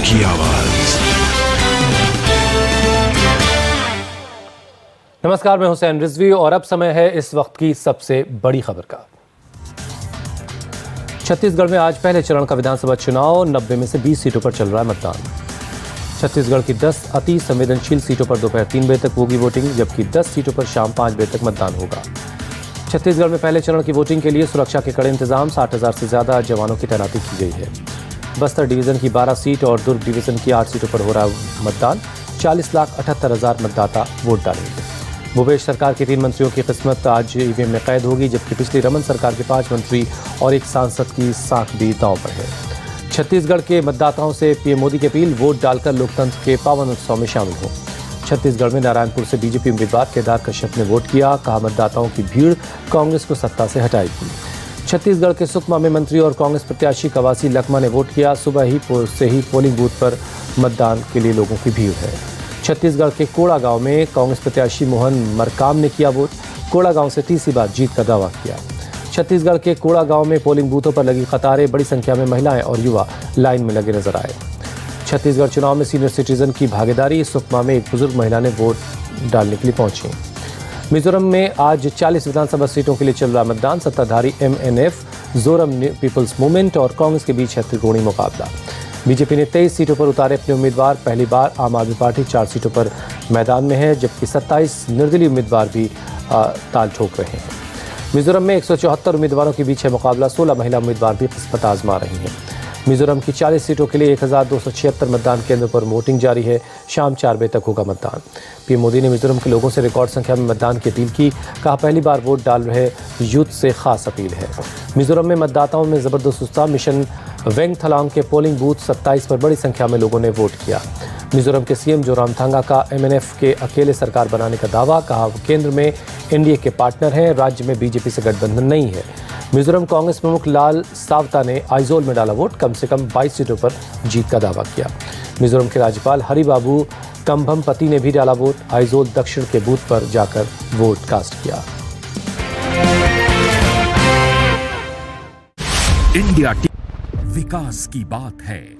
की आवाज। नमस्कार, मैं हुसैन रिजवी और अब समय है इस वक्त की सबसे बड़ी खबर का। छत्तीसगढ़ में आज पहले चरण का विधानसभा चुनाव। 90 में से 20 सीटों पर चल रहा है मतदान। छत्तीसगढ़ की 10 अति संवेदनशील सीटों पर दोपहर 3 बजे तक होगी वोटिंग, जबकि 10 सीटों पर शाम 5 बजे तक मतदान होगा। छत्तीसगढ़ में पहले चरण की वोटिंग के लिए सुरक्षा के कड़े इंतजाम। 60,000 से ज्यादा जवानों की तैनाती की गई है। बस्तर डिवीजन की 12 सीट और दुर्ग डिवीजन की 8 सीटों पर हो रहा है मतदान। 40,78,000 मतदाता वोट डालेंगे। भूपेश सरकार के 3 मंत्रियों की किस्मत आज ईवीएम में कैद होगी, जबकि पिछली रमन सरकार के 5 मंत्री और 1 सांसद की साख भी दांव पर है। छत्तीसगढ़ के मतदाताओं से पीएम मोदी की अपील, वोट डालकर लोकतंत्र के पावन उत्सव में शामिल हो। छत्तीसगढ़ में नारायणपुर से बीजेपी उम्मीदवार केदार कश्यप ने वोट किया। कहा, मतदाताओं की भीड़ कांग्रेस को सत्ता से हटाएगी। छत्तीसगढ़ के सुकमा में मंत्री और कांग्रेस प्रत्याशी कवासी लखमा ने वोट किया। सुबह से ही पोलिंग बूथ पर मतदान के लिए लोगों की भीड़ है। छत्तीसगढ़ के कोड़ा गांव में कांग्रेस प्रत्याशी मोहन मरकाम ने किया वोट। कोड़ा गांव से तीसरी बार जीत का दावा किया। छत्तीसगढ़ के कोड़ा गांव में पोलिंग बूथों पर लगी कतारें, बड़ी संख्या में महिलाएं और युवा लाइन में लगे नजर आए। छत्तीसगढ़ चुनाव में सीनियर सिटीजन की भागीदारी। सुकमा में एक बुजुर्ग महिला ने वोट डालने के लिए पहुंची। मिजोरम में आज 40 विधानसभा सीटों के लिए चल रहा मतदान। सत्ताधारी एमएनएफ, जोरम पीपल्स मूवमेंट और कांग्रेस के बीच है त्रिकोणीय मुकाबला। बीजेपी ने 23 सीटों पर उतारे अपने उम्मीदवार। पहली बार आम आदमी पार्टी 4 सीटों पर मैदान में है, जबकि 27 निर्दलीय उम्मीदवार भी ताल ठोक रहे हैं। मिजोरम में 174 उम्मीदवारों के बीच है मुकाबला। 16 महिला उम्मीदवार भी किस्मत आजमा रही हैं। मिजोरम की 40 सीटों के लिए 1276 मतदान केंद्रों पर वोटिंग जारी है। शाम 4 बजे तक होगा मतदान। पीएम मोदी ने मिजोरम के लोगों से रिकॉर्ड संख्या में मतदान की अपील की। कहा, पहली बार वोट डाल रहे यूथ से खास अपील है। मिजोरम में मतदाताओं में जबरदस्त उत्साह। मिशन वेंगथलांग के पोलिंग बूथ 27 पर बड़ी संख्या में लोगों ने वोट किया। मिजोरम के सीएम जोरामथंगा का एमएनएफ के अकेले सरकार बनाने का दावा। कहा, वो केंद्र में एनडीए के पार्टनर हैं, राज्य में बीजेपी से गठबंधन नहीं है। मिजोरम कांग्रेस प्रमुख लाल सावता ने आइजोल में डाला वोट। कम से कम 22 सीटों पर जीत का दावा किया। मिजोरम के राज्यपाल हरिबाबू कंभमपति ने भी डाला वोट। आइजोल दक्षिण के बूथ पर जाकर वोट कास्ट किया। इंडिया विकास की बात है।